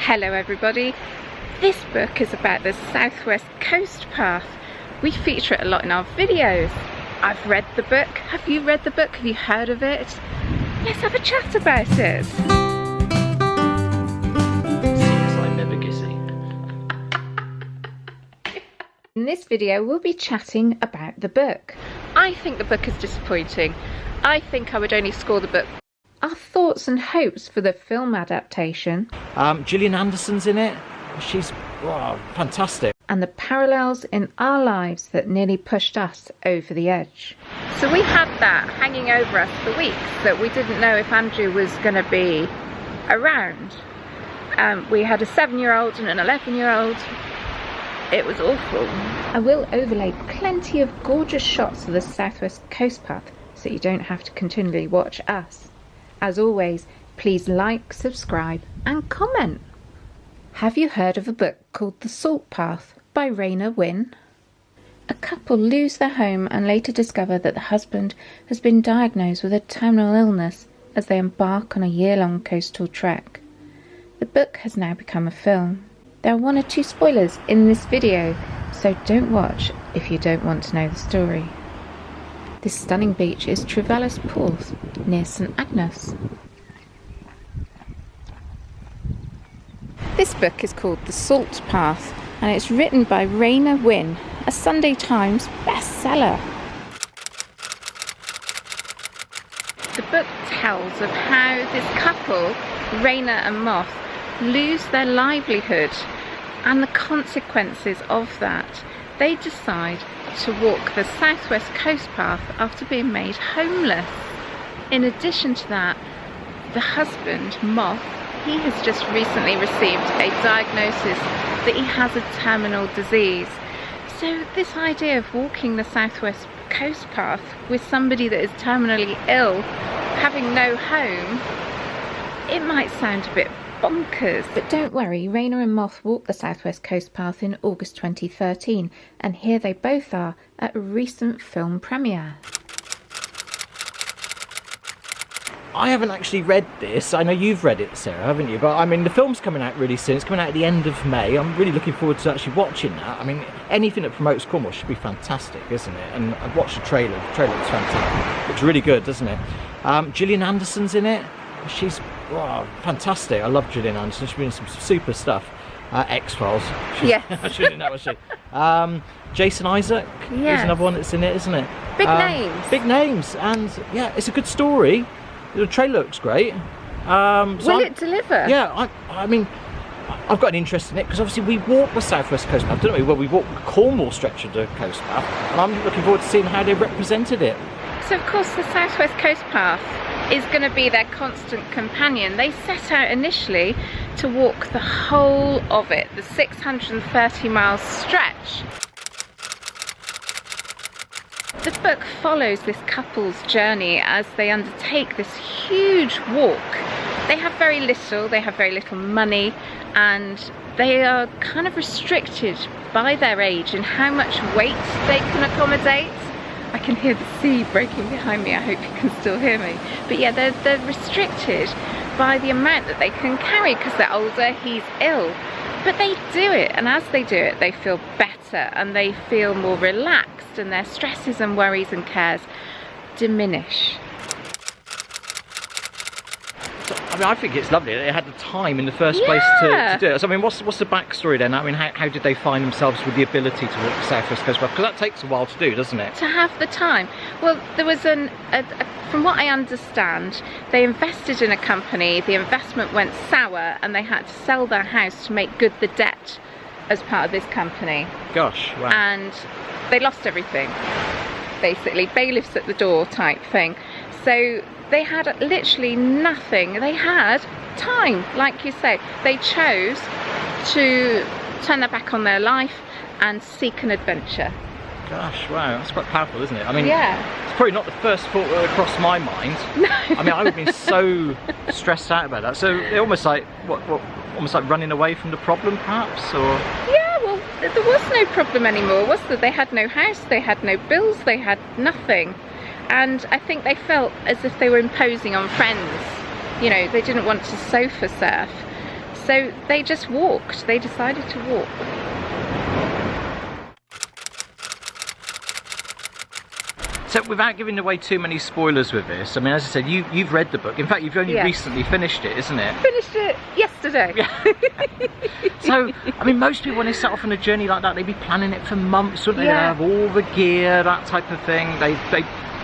Hello everybody, this book is about the Southwest Coast Path. We feature it a lot in our videos. I've read the book. Have you read the book? Have you heard of it? Let's have a chat about it. Seems like never kissing. In this video we'll be chatting about the book. I think the book is disappointing. I think I would only score the book. Our thoughts and hopes for the film adaptation. Gillian Anderson's in it. She's fantastic. And the parallels in our lives that nearly pushed us over the edge. So we had that hanging over us for weeks, that we didn't know if Andrew was going to be around. We had a 7-year-old and an 11-year-old. It was awful. I will overlay plenty of gorgeous shots of the Southwest Coast Path so you don't have to continually watch us. As always, please like, subscribe and comment. Have you heard of a book called The Salt Path by Raynor Winn? A couple lose their home and later discover that the husband has been diagnosed with a terminal illness as they embark on a year-long coastal trek. The book has now become a film. There are 1 or 2 spoilers in this video, so don't watch if you don't want to know the story. This stunning beach is Trevellis Porth, near St Agnes. This book is called The Salt Path and it's written by Raynor Winn, a Sunday Times bestseller. The book tells of how this couple, Raynor and Moth, lose their livelihood and the consequences of that. They decide to walk the Southwest Coast Path after being made homeless. In addition to that, the husband, Moth, he has just recently received a diagnosis that he has a terminal disease. So this idea of walking the Southwest Coast Path with somebody that is terminally ill, having no home, it might sound a bit bonkers. But don't worry, Raynor and Moth walked the Southwest Coast Path in August 2013, and here they both are at a recent film premiere. I haven't actually read this. I know you've read it, Sarah, haven't you? But I mean, the film's coming out really soon. It's coming out at the end of May. I'm really looking forward to actually watching that. I mean, anything that promotes Cornwall should be fantastic, isn't it? And I've watched the trailer. The trailer looks fantastic. Looks really good, doesn't it? Gillian Anderson's in it. She's fantastic. I love Gillian Anderson. She's been in some super stuff. X-Files. Yes. I shouldn't know, was she? Jason Isaac is another one that's in it, isn't it? Big names. Big names. And yeah, it's a good story. The trailer looks great. Will it deliver? Yeah, I mean, I've got an interest in it because obviously we walk the Southwest Coast Path, don't we? Well, we walk the Cornwall stretch of the coast path, and I'm looking forward to seeing how they represented it. So, of course, the Southwest Coast Path is going to be their constant companion. They set out initially to walk the whole of it, the 630-mile stretch. The book follows this couple's journey as they undertake this huge walk. They have very little money, and they are kind of restricted by their age in how much weight they can accommodate. I can hear the sea breaking behind me. I hope you can still hear me. But yeah, they're restricted by the amount that they can carry because they're older, he's ill. But they do it, and as they do it, they feel better and they feel more relaxed, and their stresses and worries and cares diminish. I mean, I think it's lovely that they had the time in the first place to do it. So, I mean, what's the backstory then? I mean, how did they find themselves with the ability to walk the Southwest Coast Path? Because that takes a while to do, doesn't it? To have the time. Well, there was from what I understand, they invested in a company, the investment went sour, and they had to sell their house to make good the debt as part of this company. Gosh, wow. And they lost everything, basically. Bailiffs at the door type thing. So they had literally nothing. They had time, like you say. They chose to turn their back on their life and seek an adventure. Gosh, wow, that's quite powerful, isn't it? I mean, yeah. It's probably not the first thought that would cross my mind. No. I mean, I would have been so stressed out about that. So they're almost like almost like running away from the problem, perhaps, or? Yeah, well, there was no problem anymore, was there? They had no house, they had no bills, they had nothing. And I think they felt as if they were imposing on friends. You know, they didn't want to sofa surf. So they just walked. They decided to walk. So without giving away too many spoilers with this, I mean, as I said, you've read the book. In fact, you've only recently finished it, isn't it? Finished it yesterday. So, I mean, most people when they set off on a journey like that, they'd be planning it for months, wouldn't they? Yeah. They'd have all the gear, that type of thing. They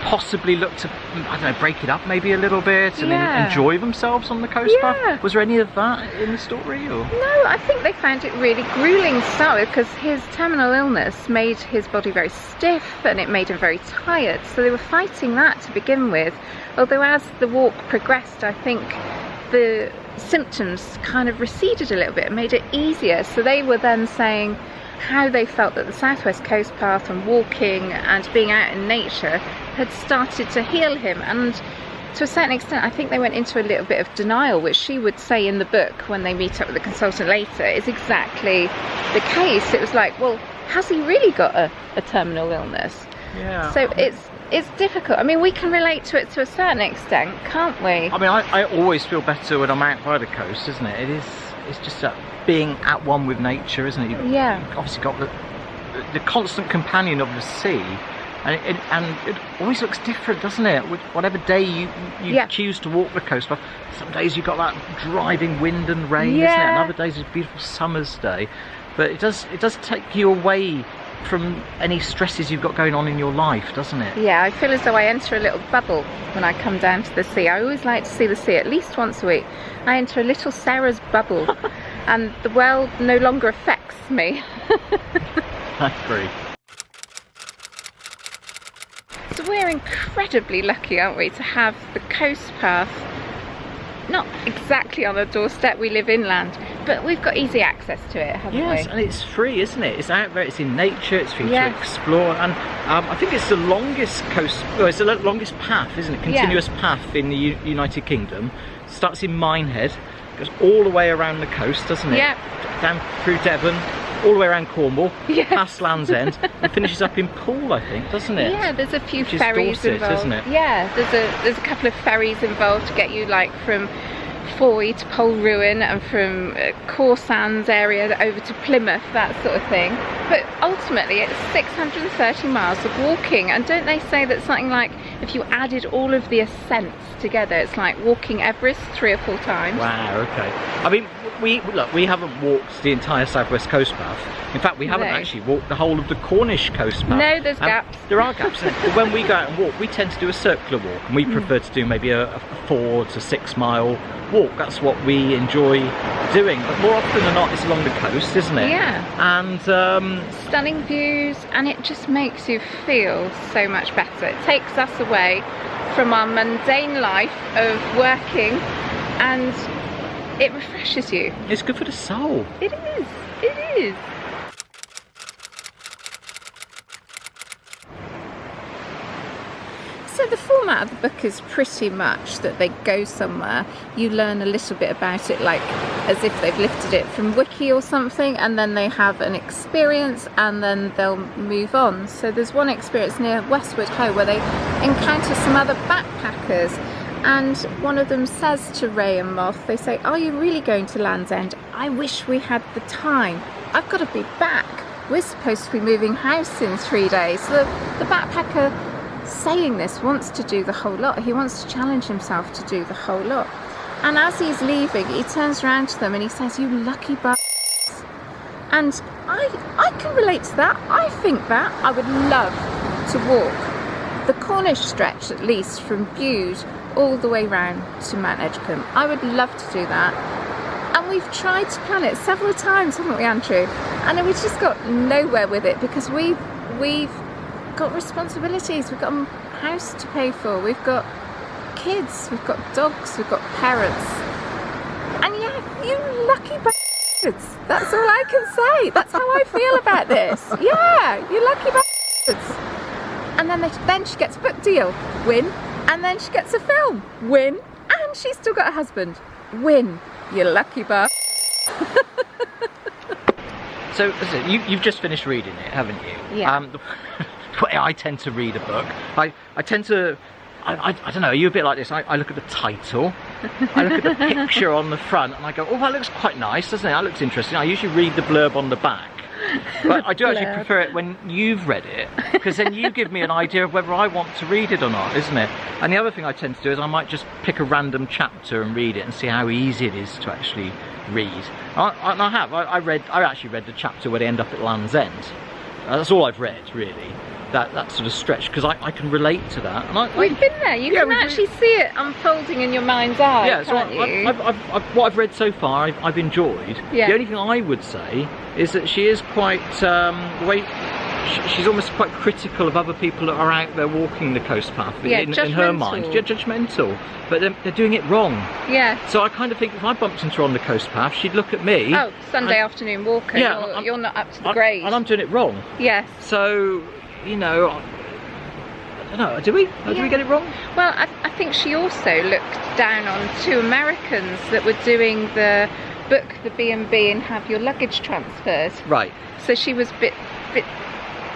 possibly look to, I don't know, break it up maybe a little bit and then enjoy themselves on the coast path. Was there any of that in the story? Or? No, I think they found it really grueling to start with, because his terminal illness made his body very stiff and it made him very tired. So they were fighting that to begin with. Although as the walk progressed, I think the symptoms kind of receded a little bit and made it easier. So they were then saying how they felt that the Southwest Coast Path and walking and being out in nature had started to heal him. And to a certain extent, I think they went into a little bit of denial, which she would say in the book when they meet up with the consultant later is exactly the case. It was like, well, has he really got a terminal illness? Yeah. So it's difficult. I mean, we can relate to it to a certain extent, can't we? I mean, I always feel better when I'm out by the coast, isn't it? It's just being at one with nature, isn't it? You've obviously got the constant companion of the sea. And it always looks different, doesn't it? Whatever day you choose to walk the coast, but some days you've got that driving wind and rain, isn't it? And other days it's a beautiful summer's day. But it does take you away from any stresses you've got going on in your life, doesn't it? Yeah, I feel as though I enter a little bubble when I come down to the sea. I always like to see the sea at least once a week. I enter a little Sarah's bubble and the world no longer affects me. I agree. So we're incredibly lucky, aren't we, to have the coast path not exactly on the doorstep. We live inland, but we've got easy access to it, haven't we? Yes, and it's free, isn't it? It's out there, it's in nature, it's for you to explore, and I think it's the longest coast, well, it's the longest path, isn't it? Continuous path in the United Kingdom. Starts in Minehead, goes all the way around the coast, doesn't it? Yeah. Down through Devon, all the way around Cornwall, past Land's End, and finishes up in Poole, I think, doesn't it? Yeah, there's a few Which ferries is Dorset, involved. isn't it? Yeah, there's a couple of ferries involved to get you like from Foy to Polruan and from Corsands area over to Plymouth, that sort of thing. But ultimately it's 630 miles of walking, and don't they say that something like if you added all of the ascents together, it's like walking Everest 3 or 4 times? Wow, okay. I mean, we haven't walked the entire Southwest Coast Path. In fact, we haven't actually walked the whole of the Cornish coast path. No, there's gaps. There are gaps in it. But when we go out and walk, we tend to do a circular walk, and we prefer to do maybe a 4 to 6 mile walk. That's what we enjoy doing. But more often than not, it's along the coast, isn't it? Yeah. And stunning views, and it just makes you feel so much better. It takes us away from our mundane life of working, and it refreshes you. It's good for the soul. It is. It is. So the format of the book is pretty much that they go somewhere, you learn a little bit about it, like as if they've lifted it from Wiki or something, and then they have an experience and then they'll move on. So there's one experience near Westward Ho where they encounter some other backpackers, and one of them says to Ray and Moth, they say, "Are you really going to Land's End? I wish we had the time. I've got to be back. We're supposed to be moving house in 3 days." So the backpacker saying this wants to do the whole lot. He wants to challenge himself to do the whole lot. And as he's leaving, he turns around to them and he says, "You lucky bastards." And I can relate to that. I think that I would love to walk the Cornish stretch, at least from Bude all the way round to Mount Edgecombe. I would love to do that. And we've tried to plan it several times, haven't we, Andrew? And then we've just got nowhere with it because we've got responsibilities. We've got a house to pay for. We've got kids. We've got dogs. We've got parents. And yeah, you lucky bastards. That's all I can say. That's how I feel about this. Yeah, you lucky bastards. And then she gets a book deal. Win. And then she gets a film. Win. And she's still got a husband. Win. You lucky bastards. So, listen, you've just finished reading it, haven't you? Yeah. The way I tend to read a book, I tend to, I don't know, are you a bit like this? I look at the title, I look at the picture on the front and I go, oh, that looks quite nice, doesn't it? That looks interesting. I usually read the blurb on the back. But I do actually prefer it when you've read it, because then you give me an idea of whether I want to read it or not, isn't it? And the other thing I tend to do is I might just pick a random chapter and read it and see how easy it is to actually read. I actually read the chapter where they end up at Land's End. That's all I've read, really. That sort of stretch, because I can relate to that. And we've been there. You can actually see it unfolding in your mind's eye. Yeah, so can't you? what I've read so far, I've enjoyed. Yeah. The only thing I would say is that she is quite she's almost quite critical of other people that are out there walking the coast path. In her mind, judgmental. But they're doing it wrong. Yeah. So I kind of think if I bumped into her on the coast path, she'd look at me. Oh, Sunday afternoon walker. Yeah, you're not up to the grade. And I'm doing it wrong. Yes. So, you know, I don't know, do we? Do we get it wrong? Well, I think she also looked down on 2 Americans that were doing the book the B&B and have your luggage transferred. Right. So she was a bit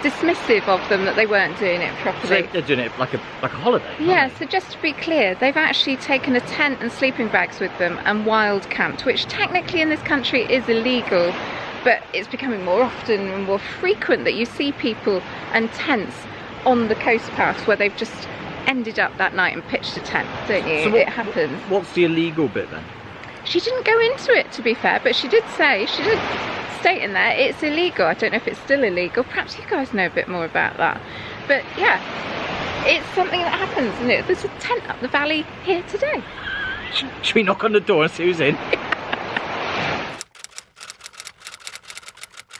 dismissive of them, that they weren't doing it properly. So they're doing it like a holiday. Yeah, so just to be clear, they've actually taken a tent and sleeping bags with them and wild camped, which technically in this country is illegal. But it's becoming more often and more frequent that you see people and tents on the coast paths where they've just ended up that night and pitched a tent, don't you? So it happens. What's the illegal bit then? She didn't go into it, to be fair, but she did state in there it's illegal. I don't know if it's still illegal. Perhaps you guys know a bit more about that. But yeah, it's something that happens, isn't it? There's a tent up the valley here today. Should we knock on the door and see who's in?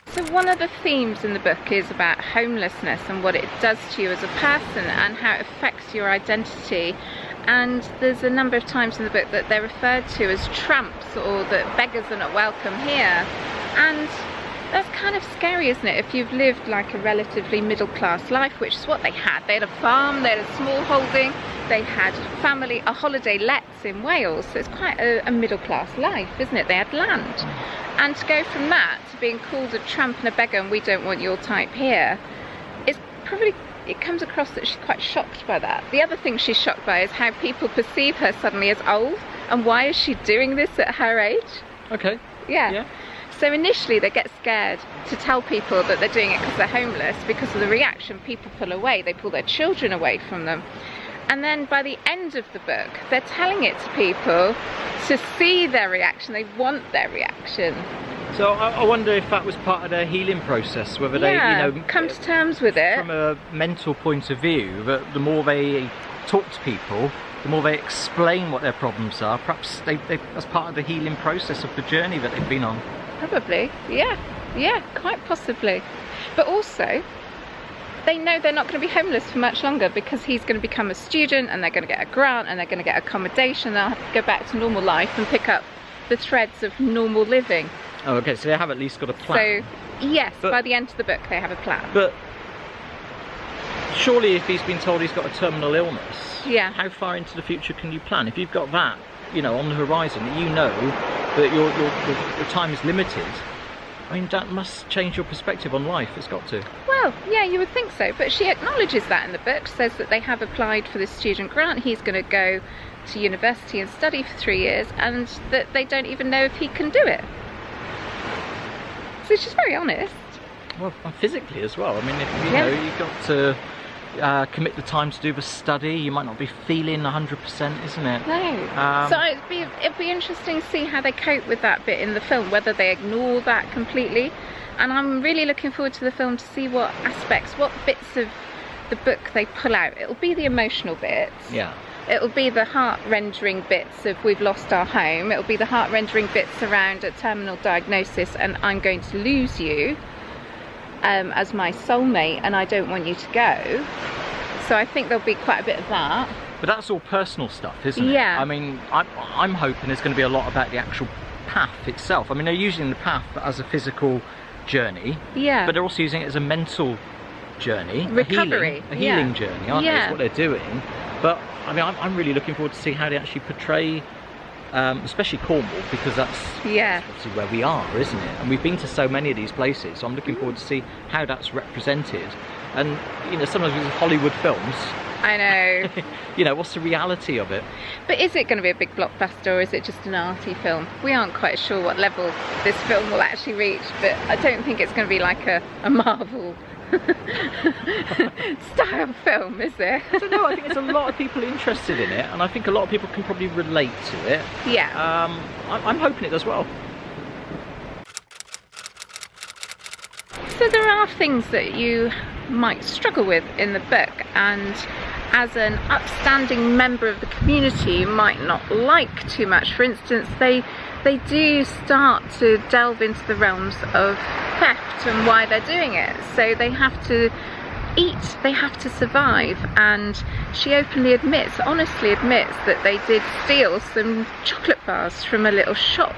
So one of the themes in the book is about homelessness and what it does to you as a person and how it affects your identity. And there's a number of times in the book that they're referred to as tramps, or that beggars are not welcome here. And that's kind of scary, isn't it? If you've lived like a relatively middle-class life, which is what they had. They had a farm, they had a small holding, they had family, a holiday lets in Wales. So it's quite a middle-class life, isn't it? They had land. And to go from that to being called a tramp and a beggar and we don't want your type here, it's probably, it comes across that she's quite shocked by that. The other thing she's shocked by is how people perceive her suddenly as old, and why is she doing this at her age? Okay. Yeah. So initially they get scared to tell people that they're doing it because they're homeless, because of the reaction people pull away. They pull their children away from them. And then by the end of the book, they're telling it to people to see their reaction. They want their reaction. So I wonder if that was part of their healing process, whether they, you know, come to terms with it. From a mental point of view, that the more they talk to people, the more they explain what their problems are, perhaps that's part of the healing process of the journey that they've been on. Probably, yeah, quite possibly. But also, they know they're not going to be homeless for much longer, because he's going to become a student and they're going to get a grant and they're going to get accommodation. They'll have to go back to normal life and pick up the threads of normal living. Oh, okay, so they have at least got a plan. So, yes, by the end of the book they have a plan. But surely if he's been told he's got a terminal illness, how far into the future can you plan? If you've got that, you know, on the horizon, that you know that your time is limited, I mean, that must change your perspective on life. It's got to. Well, yeah, you would think so, but she acknowledges that in the book, says that they have applied for this student grant. He's going to go to university and study for 3 years, and that they don't even know if he can do it. So she's very honest. Well, physically as well. I mean, if you know, you've got to commit the time to do the study. You might not be feeling 100%, isn't it? No. So it'd be interesting to see how they cope with that bit in the film, whether they ignore that completely. And I'm really looking forward to the film to see what aspects, what bits of the book they pull out. It'll be the emotional bits. Yeah. It'll be the heart-rendering bits of we've lost our home. It'll be the heart-rendering bits around a terminal diagnosis and I'm going to lose you as my soulmate and I don't want you to go. So I think there'll be quite a bit of that. But that's all personal stuff, isn't it? Yeah. I mean, I'm hoping there's going to be a lot about the actual path itself. I mean, they're using the path as a physical journey. Yeah. But they're also using it as a mental journey. Recovery. A healing journey, aren't they? That's what they're doing. But I mean, I'm really looking forward to see how they actually portray, especially Cornwall, because that's obviously where we are, isn't it? And we've been to so many of these places, so I'm looking forward to see how that's represented. And you know, sometimes with Hollywood films, I know. You know, what's the reality of it? But is it going to be a big blockbuster, or is it just an arty film? We aren't quite sure what level this film will actually reach, but I don't think it's going to be like a Marvel style film, is it? I don't know, I think there's a lot of people interested in it, and I think a lot of people can probably relate to it. Yeah. I'm hoping it does well. So there are things that you might struggle with in the book, and as an upstanding member of the community you might not like too much. For instance, they do start to delve into the realms of theft and why they're doing it. So they have to eat, they have to survive, and she openly admits, honestly admits, that they did steal some chocolate bars from a little shop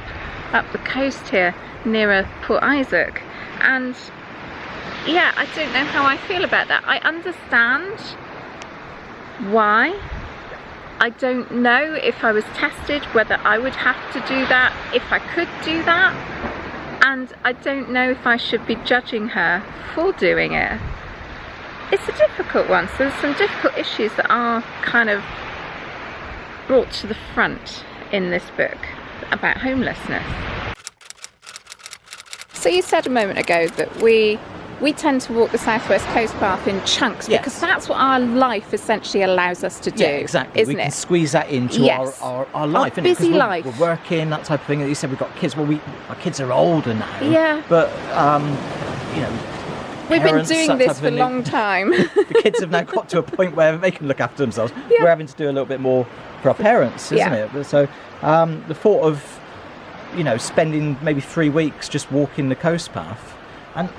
up the coast here near Port Isaac. And yeah, I don't know how I feel about that. I understand why. I don't know if I was tested whether I would have to do that, if I could do that, and I don't know if I should be judging her for doing it. It's a difficult one. So there's some difficult issues that are kind of brought to the front in this book about homelessness. So you said a moment ago that we tend to walk the Southwest Coast Path in chunks, yes, because that's what our life essentially allows us to do. Yeah, exactly. Isn't we can it? squeeze that into Yes. our life, Our innit? 'Cause busy life. We're working, that type of thing. You said we've got kids. Well, our kids are older now. Yeah. But you know, We've been parents, doing that this type of for a thing, long time. The kids have now got to a point where they can look after themselves. Yeah. We're having to do a little bit more for our parents, isn't Yeah. it? So the thought of, you know, spending maybe 3 weeks just walking the coast path, and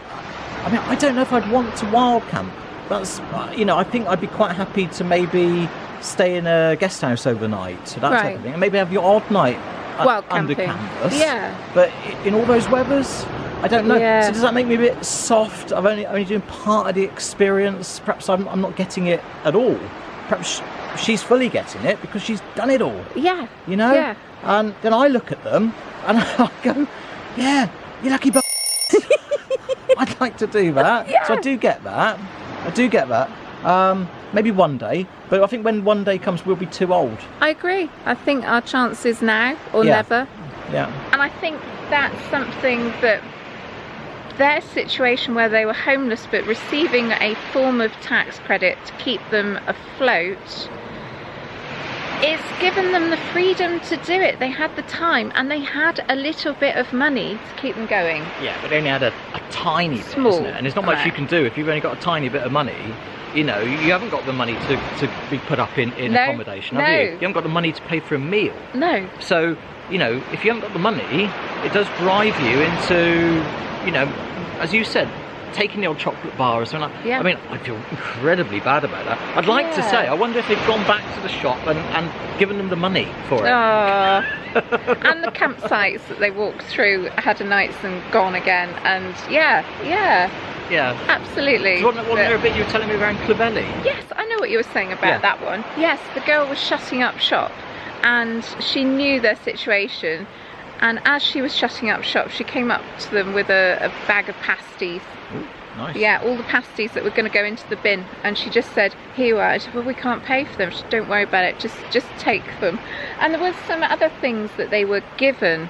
I mean, I don't know if I'd want to wild camp. That's, you know, I think I'd be quite happy to maybe stay in a guest house overnight, so that type Right. of thing, and maybe have your odd night Wild under camping. canvas. Yeah. But in all those weathers, I don't know. Yeah. So does that make me a bit soft? I'm only doing part of the experience. Perhaps I'm not getting it at all. Perhaps she's fully getting it because she's done it all. Yeah. You know. Yeah. And then I look at them and I go, "Yeah, you lucky b." I'd like to do that. Yeah. So I do get that. Maybe one day, but I think when one day comes, we'll be too old. I agree. I think our chance is now or Yeah. never. Yeah. And I think that's something that their situation where they were homeless but receiving a form of tax credit to keep them afloat, it's given them the freedom to do it. They had the time and they had a little bit of money to keep them going. Yeah, but they only had a tiny bit, Small isn't it? And there's not much you amount. can do if you've only got a tiny bit of money. You know, you haven't got the money to be put up in No, accommodation, have no. you? You haven't got the money to pay for a meal. No. So, you know, if you haven't got the money, it does drive you into, you know, as you said, taking the old chocolate bar or something like that. Yeah. I mean, I feel incredibly bad about that. I'd like to Yeah. say, I wonder if they've gone back to the shop and given them the money for it. Oh. And the campsites that they walked through had a nights and gone again, and yeah, Yeah. absolutely. So wasn't But- there a bit you were telling me around Clovelly? Yes, I know what you were saying about Yeah. that one. Yes, the girl was shutting up shop and she knew their situation, and as she was shutting up shop she came up to them with a bag of pasties. Ooh, nice. Yeah, all the pasties that were going to go into the bin, and she just said, "Here you are." I said, "Well, we can't pay for them." She said, "Don't worry about it, just take them." And there was some other things that they were given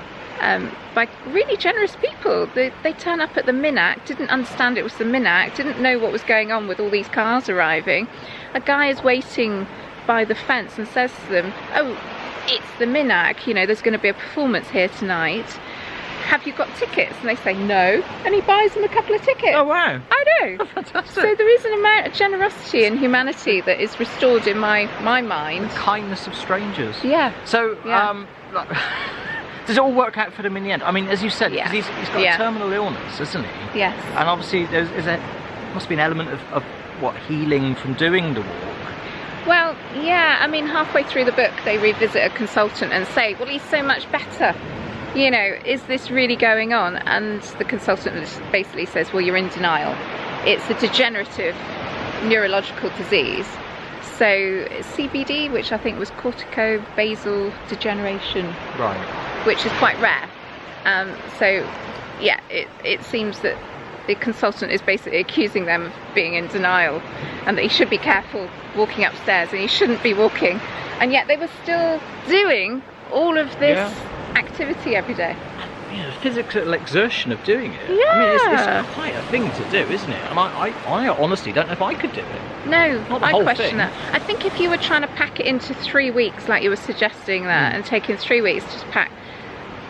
by really generous people. They turn up at the Minack, didn't understand it was the Minack, didn't know what was going on with all these cars arriving. A guy is waiting by the fence and says to them, "Oh, it's the Minack, you know, there's going to be a performance here tonight. Have you got tickets?" And they say no, and he buys them a couple of tickets. Oh, wow. I know. Fantastic. So there is an amount of generosity and humanity that is restored in my mind. Kindness of strangers. Yeah. So, Yeah. does it all work out for him in the end? I mean, as you said, Yeah. because he's got Yeah. a terminal illness, hasn't he? Yes. And obviously, must be an element of what, healing from doing the walk. Well, yeah, I mean, halfway through the book they revisit a consultant and say, "Well, he's so much better. You know, is this really going on?" And the consultant basically says, "Well, you're in denial. It's a degenerative neurological disease. So CBD, which I think was corticobasal degeneration, Right. which is quite rare. So yeah, it seems that the consultant is basically accusing them of being in denial, and that he should be careful walking upstairs, and he shouldn't be walking, and yet they were still doing all of this activity every day. You know, the physical exertion of doing it. Yeah. I mean, it's quite a thing to do, isn't it? And I honestly don't know if I could do it. No, Not the I whole question thing. that. I think if you were trying to pack it into 3 weeks, like you were suggesting that, and taking 3 weeks to pack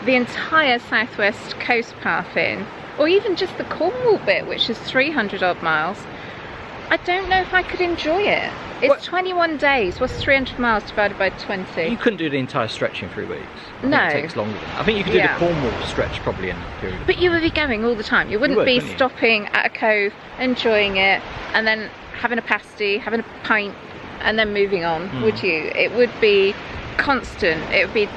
the entire southwest coast path in, or even just the Cornwall bit, which is 300 odd miles, I don't know if I could enjoy it. It's 21 days. What's 300 miles divided by 20? You couldn't do the entire stretch in 3 weeks. No. It takes longer than that. I think you could do the Cornwall stretch probably in that period. But you would be going all the time. You wouldn't be stopping at a cove, enjoying it, and then having a pasty, having a pint, and then moving on, would you? It would be constant. It would be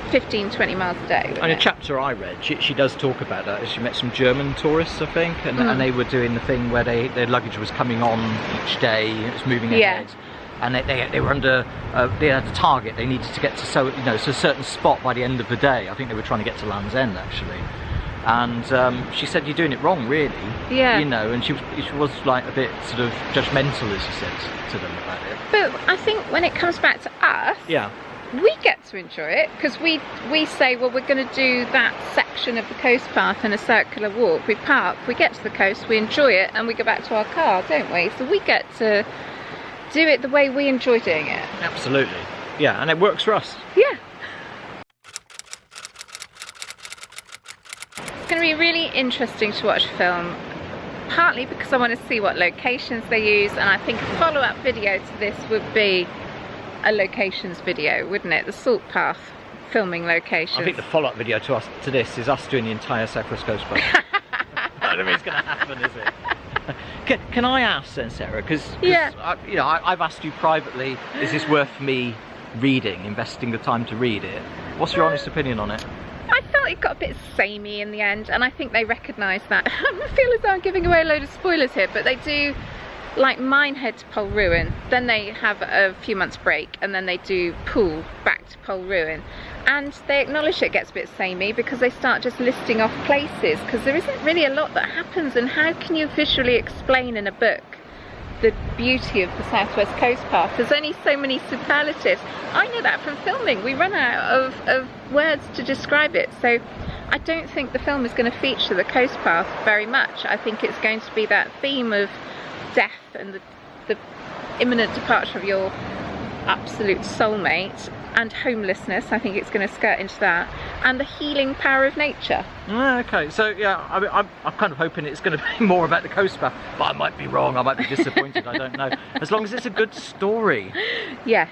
15-20 miles a day. In a chapter I read, she does talk about that. She met some German tourists, I think, and they were doing the thing where their luggage was coming on each day, it was moving ahead, and they were under they had a target. They needed to get to a certain spot by the end of the day. I think they were trying to get to Land's End actually, and she said, "You're doing it wrong, really." Yeah. You know, and she was like a bit sort of judgmental, as she said to them about it. But I think when it comes back to us, we get to enjoy it, because we say, well, we're going to do that section of the coast path in a circular walk. We park, we get to the coast, we enjoy it, and we go back to our car, don't we? So we get to do it the way we enjoy doing it. Absolutely. Yeah, and it works for us. Yeah. It's going to be really interesting to watch a film, partly because I want to see what locations they use, and I think a follow-up video to this would be a locations video, wouldn't it? The Salt Path filming locations. I think the follow-up video to this is us doing the entire Southwest Coast Path. I don't think it's going to happen, is it? Can I ask then, Sarah? Because I've asked you privately, is this worth me reading, investing the time to read it? What's your honest opinion on it? I felt it got a bit samey in the end, and I think they recognise that. I feel as though I'm giving away a load of spoilers here, but they do. Like mine head to Polruan, then they have a few months break, and then they do Poole back to Polruan, and they acknowledge it gets a bit samey because they start just listing off places, because there isn't really a lot that happens, and how can you visually explain in a book the beauty of the Southwest Coast Path? There's only so many superlatives. I know that from filming. We run out of words to describe it, so I don't think the film is going to feature the coast path very much. I think it's going to be that theme of death and the imminent departure of your absolute soulmate, and homelessness. I think it's going to skirt into that, and the healing power of nature. Okay, so yeah, I'm kind of hoping it's going to be more about the coast path, but I might be wrong, I might be disappointed, I don't know. As long as it's a good story. Yes,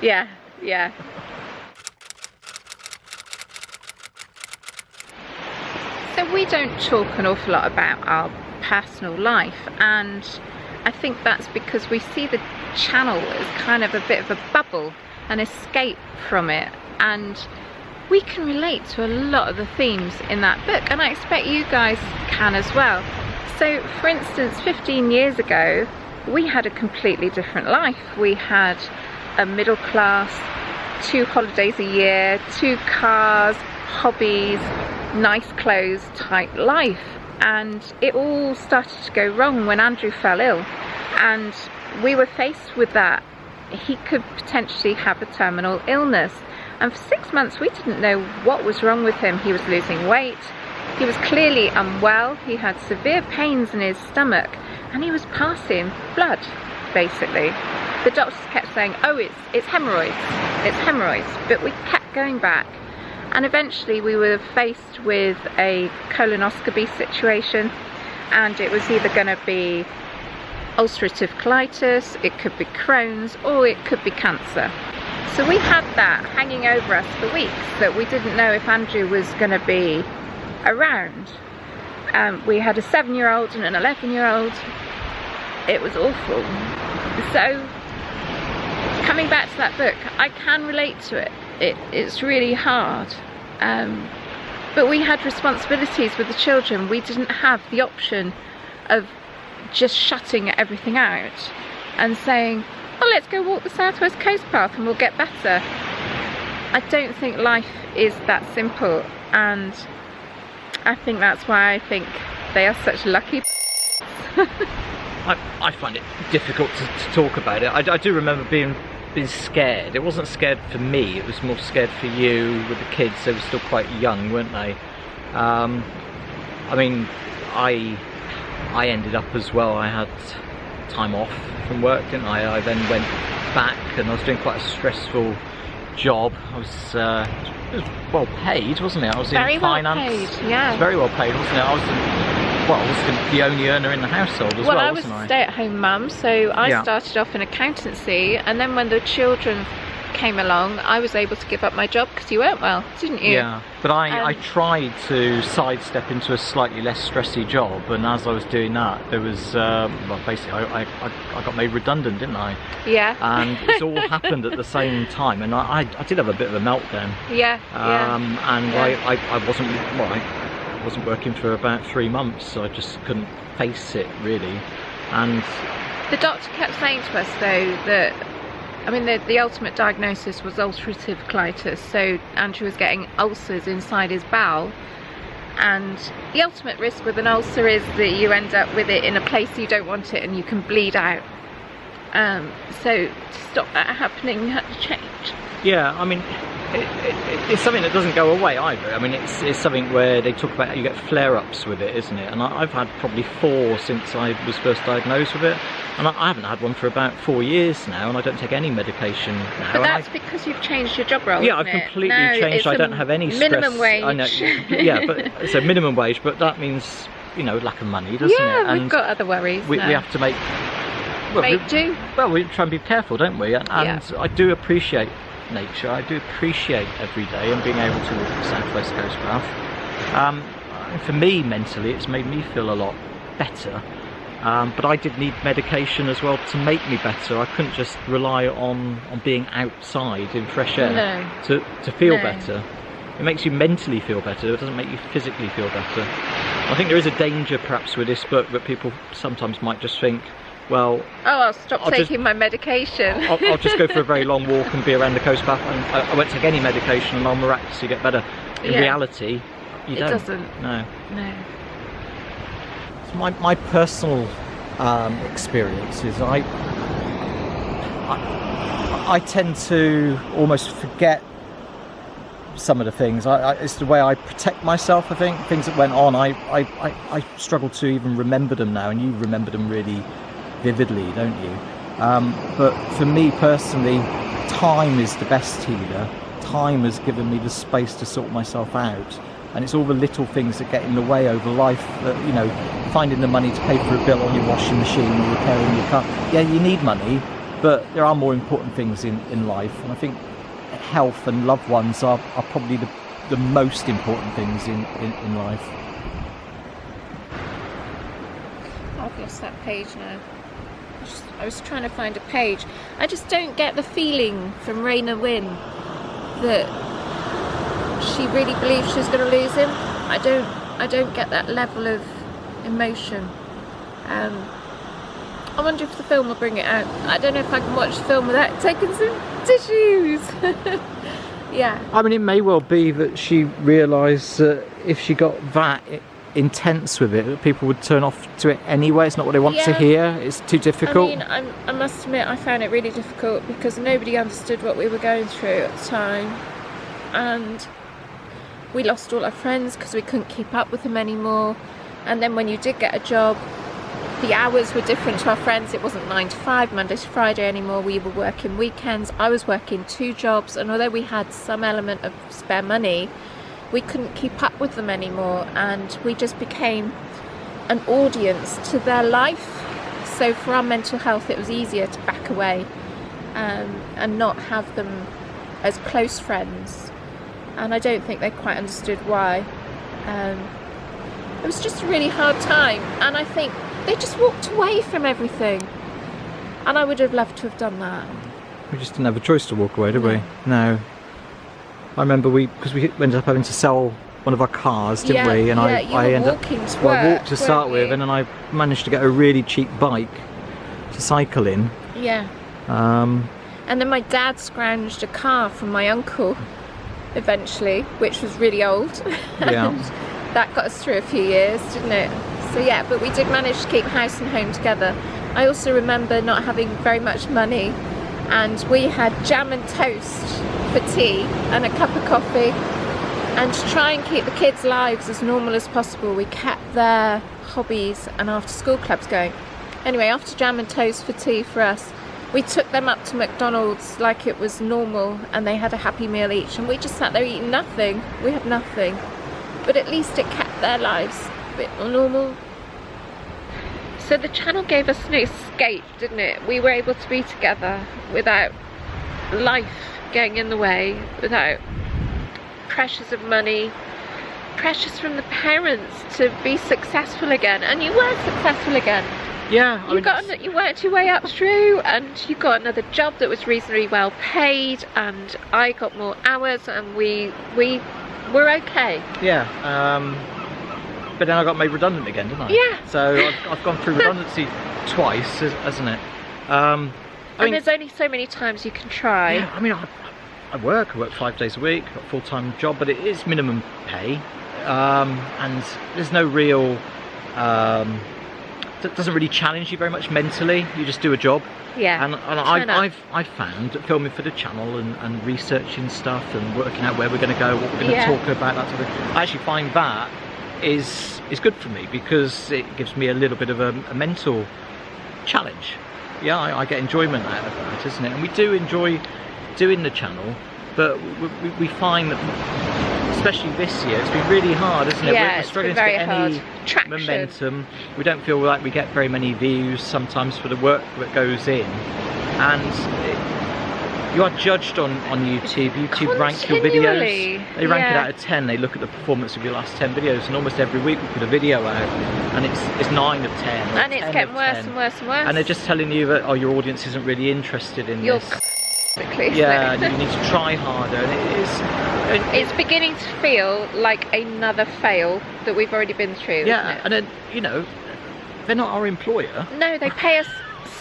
yeah. So we don't talk an awful lot about our personal life, and I think that's because we see the channel as kind of a bit of a bubble, an escape from it, and we can relate to a lot of the themes in that book, and I expect you guys can as well. So for instance, 15 years ago we had a completely different life. We had a middle class, 2 holidays a year, 2 cars, hobbies, nice clothes type life. And it all started to go wrong when Andrew fell ill, and we were faced with that. He could potentially have a terminal illness, and for 6 months we didn't know what was wrong with him. He was losing weight, he was clearly unwell, he had severe pains in his stomach, and he was passing blood, basically. The doctors kept saying, oh, it's hemorrhoids, but we kept going back. And eventually we were faced with a colonoscopy situation, and it was either going to be ulcerative colitis, it could be Crohn's, or it could be cancer. So we had that hanging over us for weeks, that we didn't know if Andrew was going to be around. We had a 7-year-old and an 11-year-old. It was awful. So coming back to that book, I can relate to it. It's really hard, but we had responsibilities with the children. We didn't have the option of just shutting everything out and saying, oh, let's go walk the Southwest Coast Path and we'll get better. I don't think life is that simple, and I think that's why I think they are such lucky. I find it difficult to talk about it. I do remember being scared. It wasn't scared for me, it was more scared for you with the kids. They were still quite young, weren't they? I mean, I ended up as well, I had time off from work, didn't I? I then went back and I was doing quite a stressful job. I was it was well paid, wasn't it? I was very in finance. Well paid, yeah. It was very well paid, wasn't it? I was the only earner in the household as well, I was wasn't I? a stay-at-home mum, so I started off in accountancy, and then when the children came along, I was able to give up my job because you weren't well, didn't you? Yeah, but I tried to sidestep into a slightly less stressy job, and as I was doing that, there was well, basically I got made redundant, didn't I? Yeah. And it's all happened at the same time, and I did have a bit of a meltdown. Yeah. And I wasn't working for about 3 months, so I just couldn't face it really. And the doctor kept saying to us though that, I mean, the ultimate diagnosis was ulcerative colitis, so Andrew was getting ulcers inside his bowel, and the ultimate risk with an ulcer is that you end up with it in a place you don't want it and you can bleed out. So to stop that happening, you had to change. Yeah, I mean, it's something that doesn't go away either. I mean, it's something where they talk about you get flare-ups with it, isn't it? And I've had probably 4 since I was first diagnosed with it, and I haven't had one for about 4 years now, and I don't take any medication now. But that's because you've changed your job role. Yeah, isn't I've completely it? changed. I don't have any stress. Minimum wage. I know. Yeah, but so minimum wage, but that means, you know, lack of money, doesn't it? Yeah, And we've got other worries. we have to make. Make do. Well, we try and be careful, don't we? And I do appreciate nature. I do appreciate every day and being able to walk the South West Coast Path. For me, mentally, it's made me feel a lot better. But I did need medication as well to make me better. I couldn't just rely on being outside in fresh air to feel better. It makes you mentally feel better. It doesn't make you physically feel better. I think there is a danger perhaps with this book that people sometimes might just think, well, I'll stop taking my medication. I'll just go for a very long walk and be around the coast path, and I won't take any medication and I'll miraculously get better. In reality, you don't. It doesn't. No. So my personal experience is I tend to almost forget some of the things. It's the way I protect myself, I think. Things that went on, I struggle to even remember them now, and you remember them really vividly, don't you? But for me personally, time is the best healer. Time has given me the space to sort myself out, and it's all the little things that get in the way over life, that, you know, finding the money to pay for a bill on your washing machine or repairing your car. Yeah, you need money, but there are more important things in life, and I think health and loved ones are probably the most important things in life. I've lost that page now. I was trying to find a page. I just don't get the feeling from Raynor Winn that she really believes she's going to lose him. I don't get that level of emotion. I wonder if the film will bring it out. I don't know if I can watch the film without taking some tissues. Yeah. I mean, it may well be that she realised that if she got that intense with it, that people would turn off to it anyway. It's not what they want to hear. It's too difficult. I mean, I must admit, I found it really difficult because nobody understood what we were going through at the time, and we lost all our friends because we couldn't keep up with them anymore. And then when you did get a job, the hours were different to our friends. It wasn't 9 to 5, Monday to Friday anymore. We were working weekends. I was working 2 jobs, and although we had some element of spare money, we couldn't keep up with them anymore, and we just became an audience to their life. So for our mental health, it was easier to back away and not have them as close friends. And I don't think they quite understood why. It was just a really hard time, and I think they just walked away from everything, and I would have loved to have done that. We just didn't have a choice to walk away, did we? No. I remember because we ended up having to sell one of our cars, didn't we? And I walked to start with, and then I managed to get a really cheap bike to cycle in. Yeah. And then my dad scrounged a car from my uncle eventually, which was really old. Yeah. And that got us through a few years, didn't it? So yeah, but we did manage to keep house and home together. I also remember not having very much money, and we had jam and toast for tea and a cup of coffee, and to try and keep the kids' lives as normal as possible, we kept their hobbies and after school clubs going. Anyway, after jam and toast for tea for us, we took them up to McDonald's like it was normal, and they had a Happy Meal each, and we just sat there eating nothing. We had nothing, but at least it kept their lives a bit more normal. So the channel gave us an escape, didn't it? We were able to be together without life getting in the way, without pressures of money, pressures from the parents to be successful again. And you were successful again. Yeah, you worked your way up through, and you got another job that was reasonably well paid, and I got more hours, and we were okay. Yeah, but then I got made redundant again, didn't I? Yeah. So I've gone through redundancy twice, hasn't it? And there's only so many times you can try. Yeah, I mean, I work 5 days a week, got a full-time job, but it is minimum pay, and there's no real. That doesn't really challenge you very much mentally. You just do a job. Yeah. And I've found that filming for the channel and researching stuff and working out where we're going to go, what we're going to talk about, that sort of thing, I actually find that is good for me, because it gives me a little bit of a mental challenge. Yeah, I get enjoyment out of that, isn't it? And we do enjoy doing the channel, but we find that, especially this year, it's been really hard, isn't it? Yeah, we're struggling to get any traction. Momentum. We don't feel like we get very many views sometimes for the work that goes in, and you are judged on YouTube. YouTube rank your videos. They rank it out of 10. They look at the performance of your last 10 videos, and almost every week we put a video out, and it's 9 of 10. And it's getting worse and worse and worse. And they're just telling you that your audience isn't really interested in this. Yeah, and you need to try harder, and it's beginning to feel like another fail that we've already been through. Yeah, isn't it? and then, they're not our employer. No, they pay us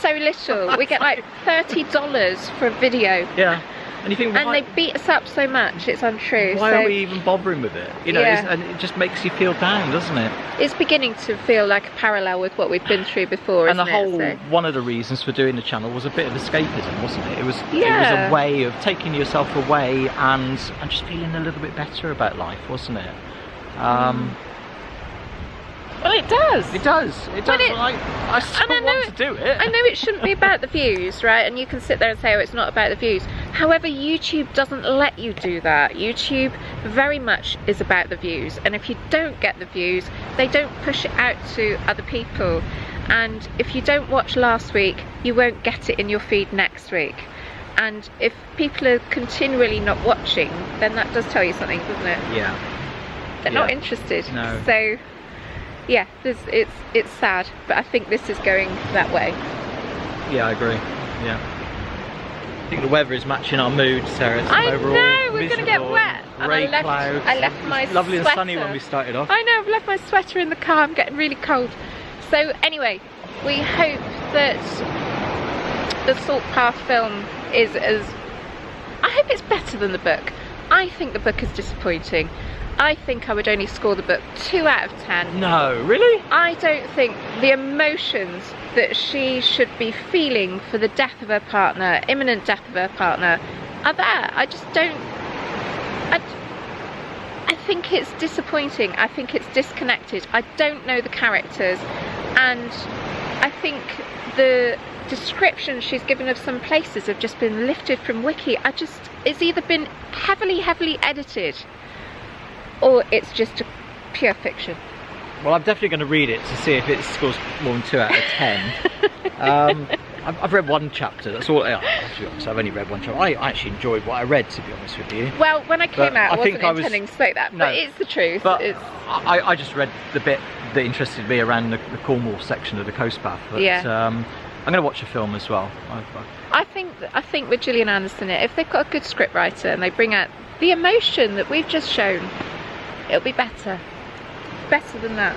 so little. We get like $30 for a video. Yeah, and you think, why, and they beat us up so much, it's untrue. Why are we even bothering with it? And it just makes you feel down, doesn't it? It's beginning to feel like a parallel with what we've been through before, and one of the reasons for doing the channel was a bit of escapism, wasn't it? It was a way of taking yourself away and just feeling a little bit better about life, wasn't it? Well, it does. It does. It does. I still want to do it. I know it shouldn't be about the views, right? And you can sit there and say, oh, it's not about the views. However, YouTube doesn't let you do that. YouTube very much is about the views. And if you don't get the views, they don't push it out to other people. And if you don't watch last week, you won't get it in your feed next week. And if people are continually not watching, then that does tell you something, doesn't it? Yeah. They're not interested. No. So, yeah, it's sad, but I think this is going that way. Yeah, I agree. Yeah. I think the weather is matching our mood, Sarah. I know, we're going to get wet. Grey clouds. I left my sweater. Lovely and sunny when we started off. I know, I've left my sweater in the car. I'm getting really cold. So anyway, we hope that the Salt Path film is I hope it's better than the book. I think the book is disappointing. I think I would only score the book 2 out of 10. No, really? I don't think the emotions that she should be feeling for the death of her partner, imminent death of her partner, are there. I just don't. I think it's disappointing. I think it's disconnected. I don't know the characters, and I think the descriptions she's given of some places have just been lifted from Wiki. It's either been heavily edited, or it's just a pure fiction. Well, I'm definitely going to read it to see if it scores more than 2 out of 10. I've read one chapter, that's all. To be honest, I've only read one chapter. I actually enjoyed what I read, to be honest with you. Well, when I came out, I wasn't intending to say that, but it's the truth. But I just read the bit that interested me around the Cornwall section of the Coast Path. But, I'm going to watch a film as well. I think with Gillian Anderson, if they've got a good scriptwriter and they bring out the emotion that we've just shown, it'll be better. Better than that.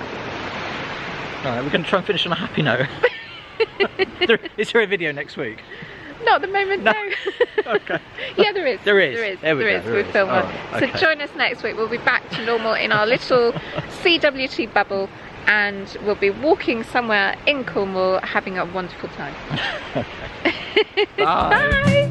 Alright, we're going to try and finish on a happy note. Is there a video next week? Not at the moment, no. Okay. Yeah, there is. There is. We'll film one. Right, okay. So join us next week. We'll be back to normal in our little CWT bubble. and we'll be walking somewhere in Cornwall having a wonderful time. Bye. Bye.